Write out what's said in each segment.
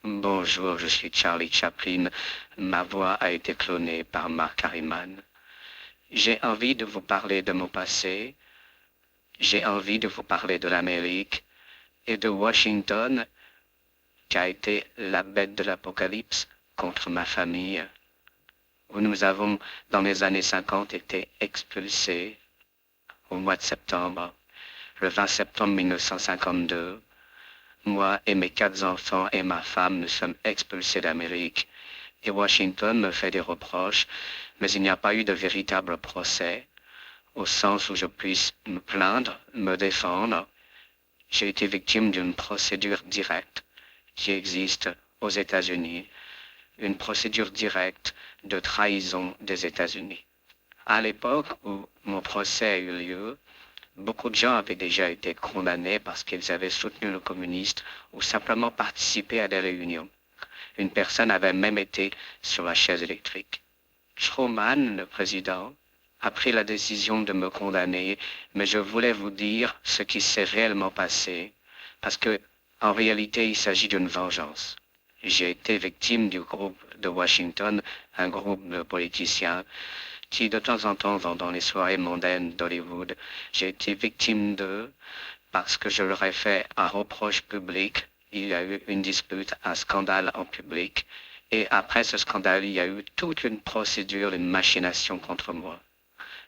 Bonjour, je suis Charlie Chaplin. Ma voix a été clonée par Mark Harriman. J'ai envie de vous parler de mon passé. J'ai envie de vous parler de l'Amérique et de Washington, qui a été la bête de l'apocalypse contre ma famille, où nous avons, dans les années 50, été expulsés au mois de septembre, le 20 septembre 1952. Moi et mes 4 enfants et ma femme, nous sommes expulsés d'Amérique. Et Washington me fait des reproches, mais il n'y a pas eu de véritable procès, au sens où je puisse me plaindre, me défendre. J'ai été victime d'une procédure directe qui existe aux États-Unis, une procédure directe de trahison des États-Unis. À l'époque où mon procès a eu lieu, beaucoup de gens avaient déjà été condamnés parce qu'ils avaient soutenu le communiste ou simplement participé à des réunions. Une personne avait même été sur la chaise électrique. Truman, le président, a pris la décision de me condamner, mais je voulais vous dire ce qui s'est réellement passé, parce que, en réalité, il s'agit d'une vengeance. J'ai été victime du groupe de Washington, un groupe de politiciens qui de temps en temps vont dans les soirées mondaines d'Hollywood. J'ai été victime d'eux parce que je leur ai fait un reproche public. Il y a eu une dispute, un scandale en public. Et après ce scandale, il y a eu toute une procédure, une machination contre moi.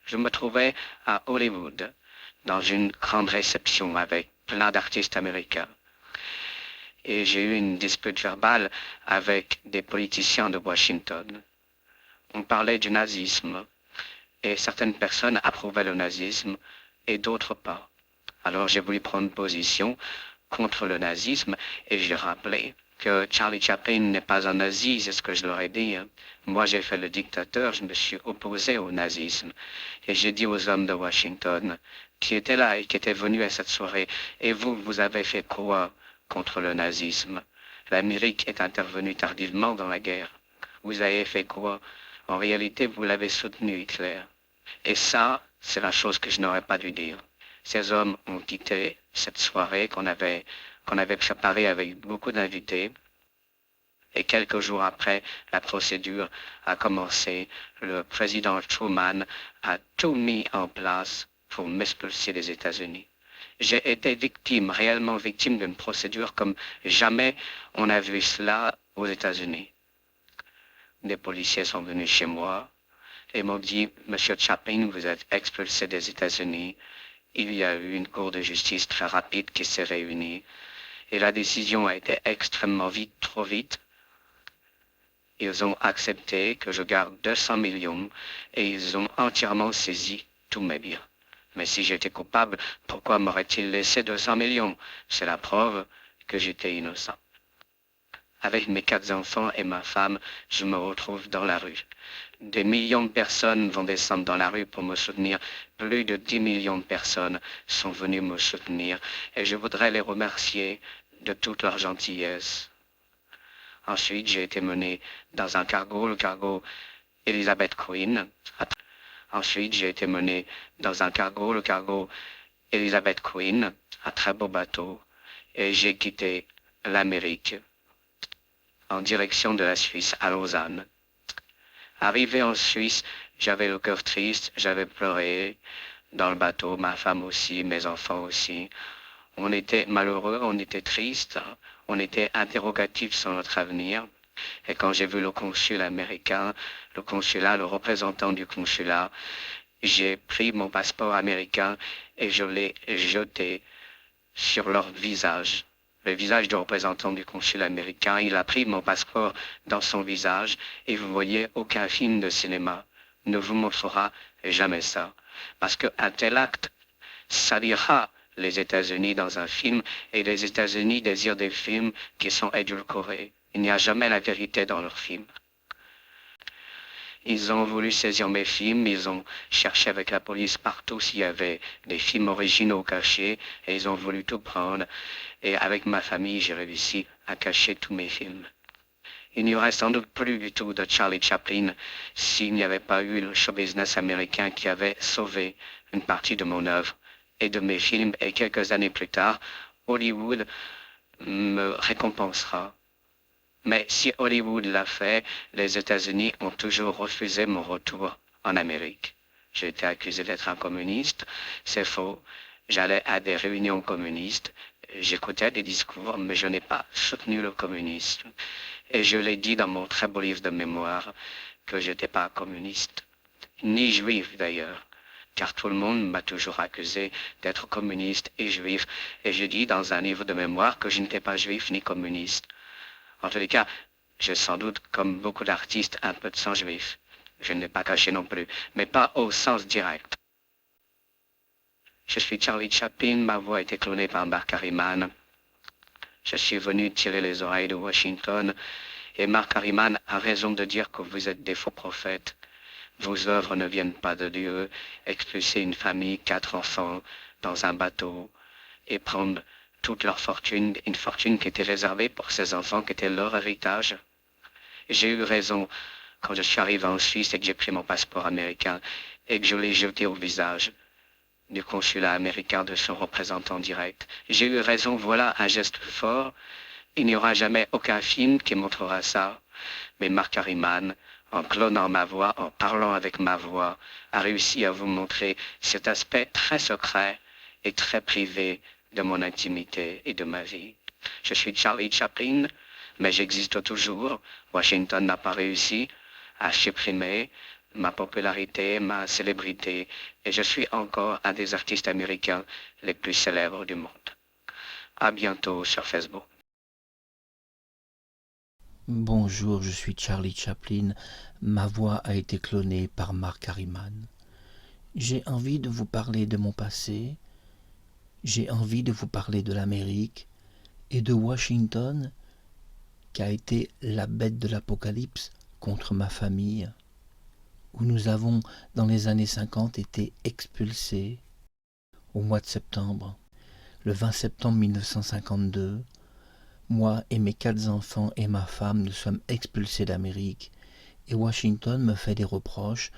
Je me trouvais à Hollywood, dans une grande réception avec plein d'artistes américains. Et j'ai eu une dispute verbale avec des politiciens de Washington. On parlait du nazisme, et certaines personnes approuvaient le nazisme, et d'autres pas. Alors j'ai voulu prendre position contre le nazisme, et j'ai rappelé que Charlie Chaplin n'est pas un nazi, c'est ce que je leur ai dit. Moi j'ai fait le dictateur, je me suis opposé au nazisme. Et j'ai dit aux hommes de Washington, qui étaient là et qui étaient venus à cette soirée, et vous, vous avez fait quoi contre le nazisme? L'Amérique est intervenue tardivement dans la guerre. Vous avez fait quoi? En réalité, vous l'avez soutenu, Hitler. Et ça, c'est la chose que je n'aurais pas dû dire. Ces hommes ont quitté cette soirée qu'on avait préparée avec beaucoup d'invités. Et quelques jours après, la procédure a commencé. Le président Truman a tout mis en place pour m'expulser des États-Unis. J'ai été victime, réellement victime d'une procédure comme jamais on a vu cela aux États-Unis. Des policiers sont venus chez moi et m'ont dit, Monsieur Chaplin, vous êtes expulsé des États-Unis. Il y a eu une cour de justice très rapide qui s'est réunie et la décision a été extrêmement vite, trop vite. Ils ont accepté que je garde 200 millions et ils ont entièrement saisi tous mes biens. Mais si j'étais coupable, pourquoi m'auraient-ils laissé 200 millions? C'est la preuve que j'étais innocent. Avec mes 4 enfants et ma femme, je me retrouve dans la rue. Des millions de personnes vont descendre dans la rue pour me soutenir. Plus de 10 millions de personnes sont venues me soutenir et je voudrais les remercier de toute leur gentillesse. Ensuite, j'ai été mené dans un cargo, le cargo Elizabeth Queen. Ensuite, j'ai été mené dans un cargo, le cargo Elizabeth Queen, un très beau bateau, et j'ai quitté l'Amérique en direction de la Suisse, à Lausanne. Arrivé en Suisse, j'avais le cœur triste, j'avais pleuré dans le bateau, ma femme aussi, mes enfants aussi. On était malheureux, on était triste, on était interrogatifs sur notre avenir. Et quand j'ai vu le consul américain, le consulat, le représentant du consulat, j'ai pris mon passeport américain et je l'ai jeté sur leur visage. Le visage du représentant du consul américain, il a pris mon passeport dans son visage et vous voyez, aucun film de cinéma ne vous montrera jamais ça. Parce qu'un tel acte salira les États-Unis dans un film et les États-Unis désirent des films qui sont édulcorés. Il n'y a jamais la vérité dans leurs films. Ils ont voulu saisir mes films, ils ont cherché avec la police partout s'il y avait des films originaux cachés et ils ont voulu tout prendre. Et avec ma famille, j'ai réussi à cacher tous mes films. Il n'y aurait sans doute plus du tout de Charlie Chaplin s'il n'y avait pas eu le show business américain qui avait sauvé une partie de mon œuvre et de mes films. Et quelques années plus tard, Hollywood me récompensera Mais si Hollywood l'a fait, les États-Unis ont toujours refusé mon retour en Amérique. J'ai été accusé d'être un communiste. C'est faux. J'allais à des réunions communistes. J'écoutais des discours, mais je n'ai pas soutenu le communisme. Et je l'ai dit dans mon très beau livre de mémoire que je n'étais pas communiste, ni juif d'ailleurs, car tout le monde m'a toujours accusé d'être communiste et juif, et je dis dans un livre de mémoire que je n'étais pas juif ni communiste. En tous les cas, j'ai sans doute, comme beaucoup d'artistes, un peu de sang juif. Je ne l'ai pas caché non plus, mais pas au sens direct. Je suis Charlie Chaplin, ma voix a été clonée par Mark Harriman. Je suis venu tirer les oreilles de Washington, et Mark Harriman a raison de dire que vous êtes des faux prophètes. Vos œuvres ne viennent pas de Dieu. Expulser une famille, 4 enfants, dans un bateau, et prendre toute leur fortune, une fortune qui était réservée pour ces enfants, qui était leur héritage. J'ai eu raison quand je suis arrivé en Suisse et que j'ai pris mon passeport américain et que je l'ai jeté au visage du consulat américain de son représentant direct. J'ai eu raison, voilà un geste fort. Il n'y aura jamais aucun film qui montrera ça. Mais Mark Harriman, en clonant ma voix, en parlant avec ma voix, a réussi à vous montrer cet aspect très secret et très privé de mon intimité et de ma vie. Je suis Charlie Chaplin, mais j'existe toujours. Washington n'a pas réussi à supprimer ma popularité, ma célébrité, et je suis encore un des artistes américains les plus célèbres du monde. À bientôt sur Facebook. Bonjour, je suis Charlie Chaplin. Ma voix a été clonée par Mark Harriman. J'ai envie de vous parler de mon passé. J'ai envie de vous parler de l'Amérique et de Washington, qui a été la bête de l'Apocalypse contre ma famille, où nous avons, dans les années 50, été expulsés au mois de septembre. Le 20 septembre 1952, moi et mes 4 enfants et ma femme, nous sommes expulsés d'Amérique. Et Washington me fait des reproches,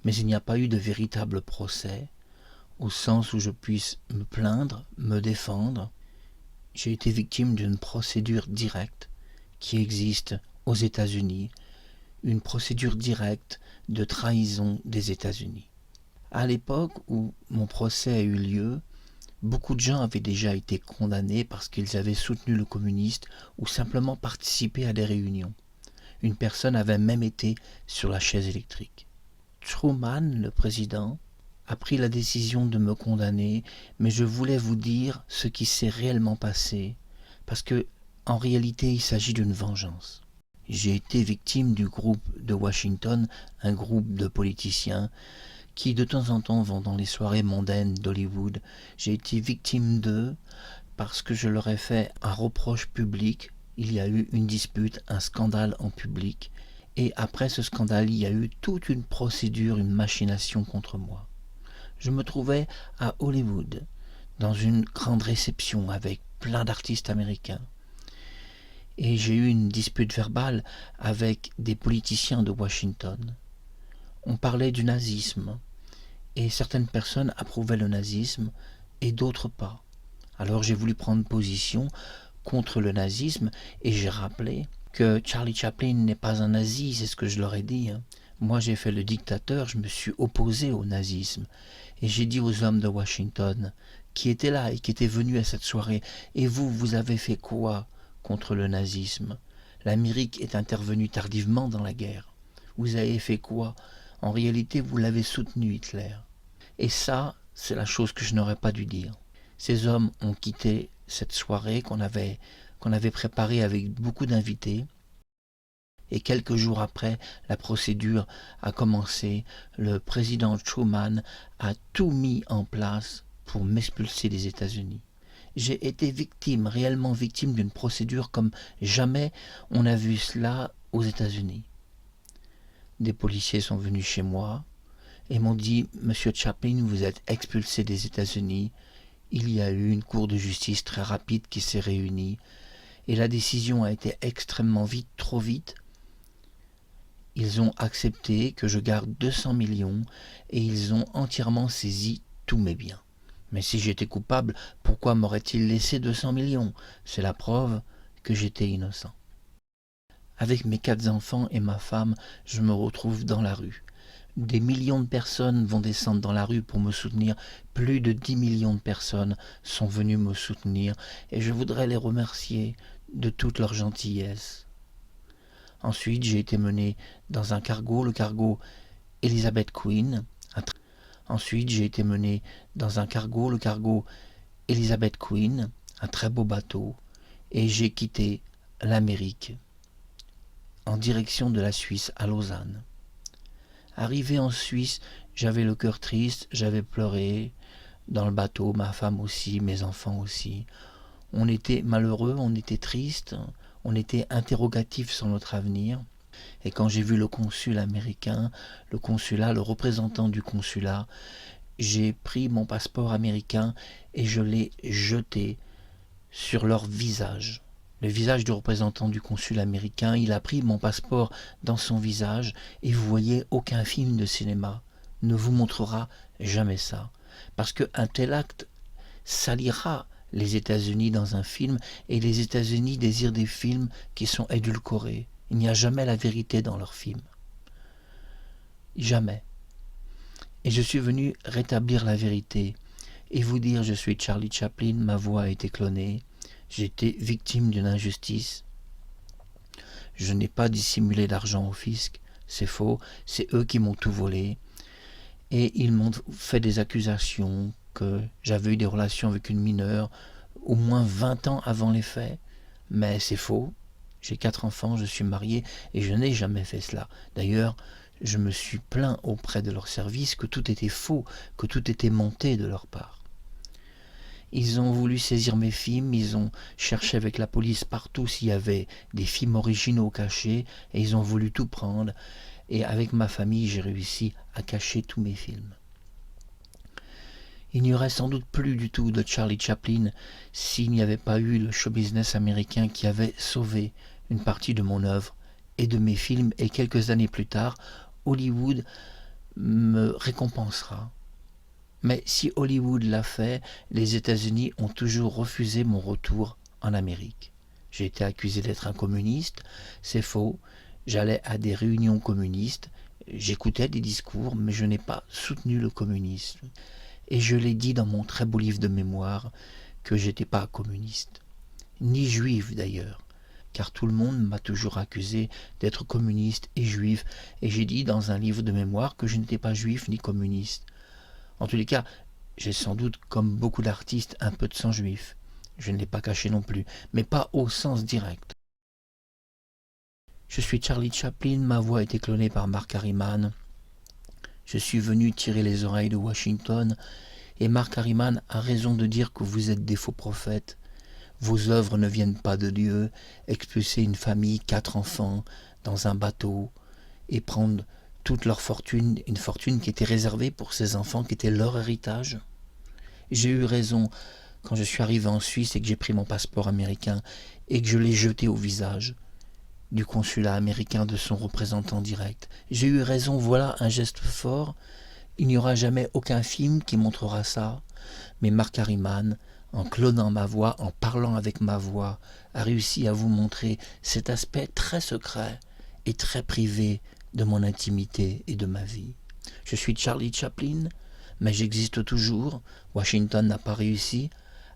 mais il n'y a pas eu de véritable procès, au sens où je puisse me plaindre, me défendre. J'ai été victime d'une procédure directe qui existe aux États-Unis, une procédure directe de trahison des États-Unis. À l'époque où mon procès a eu lieu, beaucoup de gens avaient déjà été condamnés parce qu'ils avaient soutenu le communiste ou simplement participé à des réunions. Une personne avait même été sur la chaise électrique. Truman, le président, a pris la décision de me condamner, mais je voulais vous dire ce qui s'est réellement passé, parce que, en réalité, il s'agit d'une vengeance. J'ai été victime du groupe de Washington, un groupe de politiciens qui de temps en temps vont dans les soirées mondaines d'Hollywood. J'ai été victime d'eux parce que je leur ai fait un reproche public. Il y a eu une dispute, un scandale en public, et après ce scandale, il y a eu toute une procédure, une machination contre moi. Je me trouvais à Hollywood, dans une grande réception avec plein d'artistes américains. Et j'ai eu une dispute verbale avec des politiciens de Washington. On parlait du nazisme, et certaines personnes approuvaient le nazisme, et d'autres pas. Alors j'ai voulu prendre position contre le nazisme, et j'ai rappelé que Charlie Chaplin n'est pas un nazi, c'est ce que je leur ai dit. Moi j'ai fait le dictateur, je me suis opposé au nazisme. Et j'ai dit aux hommes de Washington, qui étaient là et qui étaient venus à cette soirée, et vous, vous avez fait quoi contre le nazisme? L'Amérique est intervenue tardivement dans la guerre. Vous avez fait quoi? En réalité, vous l'avez soutenu, Hitler. Et ça, c'est la chose que je n'aurais pas dû dire. Ces hommes ont quitté cette soirée qu'on avait préparée avec beaucoup d'invités. Et quelques jours après, la procédure a commencé. Le président Truman a tout mis en place pour m'expulser des États-Unis. J'ai été victime, réellement victime d'une procédure comme jamais on a vu cela aux États-Unis. Des policiers sont venus chez moi et m'ont dit « Monsieur Chaplin, vous êtes expulsé des États-Unis. Il y a eu une cour de justice très rapide qui s'est réunie et la décision a été extrêmement vite, trop vite. Ils ont accepté que je garde 200 millions et ils ont entièrement saisi tous mes biens. Mais si j'étais coupable, pourquoi m'auraient-ils laissé 200 millions? C'est la preuve que j'étais innocent. Avec mes 4 enfants et ma femme, je me retrouve dans la rue. Des millions de personnes vont descendre dans la rue pour me soutenir. Plus de 10 millions de personnes sont venues me soutenir et je voudrais les remercier de toute leur gentillesse. Ensuite, j'ai été mené dans un cargo, le cargo Elizabeth Queen. Ensuite, j'ai été mené dans un cargo, le cargo Elizabeth Queen, un très beau bateau, et j'ai quitté l'Amérique en direction de la Suisse, à Lausanne. Arrivé en Suisse, j'avais le cœur triste, j'avais pleuré dans le bateau, ma femme aussi, mes enfants aussi. On était malheureux, on était triste, on était interrogatif sur notre avenir. Et quand j'ai vu le consul américain, le consulat, le représentant du consulat, j'ai pris mon passeport américain et je l'ai jeté sur leur visage. Le visage du représentant du consul américain, il a pris mon passeport dans son visage et vous voyez, aucun film de cinéma ne vous montrera jamais ça. Parce qu'un tel acte salira les États-Unis dans un film et les États-Unis désirent des films qui sont édulcorés. Il n'y a jamais la vérité dans leurs films. Jamais. Et je suis venu rétablir la vérité et vous dire je suis Charlie Chaplin, ma voix a été clonée. J'ai été victime d'une injustice. Je n'ai pas dissimulé d'argent au fisc, c'est faux, c'est eux qui m'ont tout volé. Et ils m'ont fait des accusations que j'avais eu des relations avec une mineure au moins 20 ans avant les faits. Mais c'est faux, j'ai 4 enfants, je suis marié et je n'ai jamais fait cela. D'ailleurs, je me suis plaint auprès de leur service que tout était faux, que tout était monté de leur part. Ils ont voulu saisir mes films, ils ont cherché avec la police partout s'il y avait des films originaux cachés, et ils ont voulu tout prendre. Et avec ma famille, j'ai réussi à cacher tous mes films. Il n'y aurait sans doute plus du tout de Charlie Chaplin s'il n'y avait pas eu le show business américain qui avait sauvé une partie de mon œuvre et de mes films, et quelques années plus tard, Hollywood me récompensera. Mais si Hollywood l'a fait, les États-Unis ont toujours refusé mon retour en Amérique. J'ai été accusé d'être un communiste, c'est faux. J'allais à des réunions communistes, j'écoutais des discours, mais je n'ai pas soutenu le communisme. Et je l'ai dit dans mon très beau livre de mémoire que j'étais pas communiste, ni juif d'ailleurs, car tout le monde m'a toujours accusé d'être communiste et juif, et j'ai dit dans un livre de mémoire que je n'étais pas juif ni communiste. En tous les cas, j'ai sans doute, comme beaucoup d'artistes, un peu de sang juif. Je ne l'ai pas caché non plus, mais pas au sens direct. Je suis Charlie Chaplin, ma voix a été clonée par Mark Harriman. Je suis venu tirer les oreilles de Washington, et Mark Harriman a raison de dire que vous êtes des faux prophètes. Vos œuvres ne viennent pas de Dieu. Expulser une famille, 4 enfants, dans un bateau, et prendre toute leur fortune, une fortune qui était réservée pour ces enfants, qui était leur héritage. J'ai eu raison quand je suis arrivé en Suisse et que j'ai pris mon passeport américain et que je l'ai jeté au visage du consulat américain, de son représentant direct. J'ai eu raison, voilà un geste fort. Il n'y aura jamais aucun film qui montrera ça, mais Mark Harriman, en clonant ma voix, en parlant avec ma voix, a réussi à vous montrer cet aspect très secret et très privé de mon intimité et de ma vie. Je suis Charlie Chaplin, mais j'existe toujours. Washington n'a pas réussi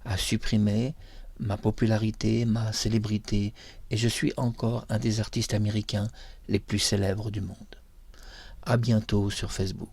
à supprimer ma popularité, ma célébrité, et je suis encore un des artistes américains les plus célèbres du monde. À bientôt sur Facebook.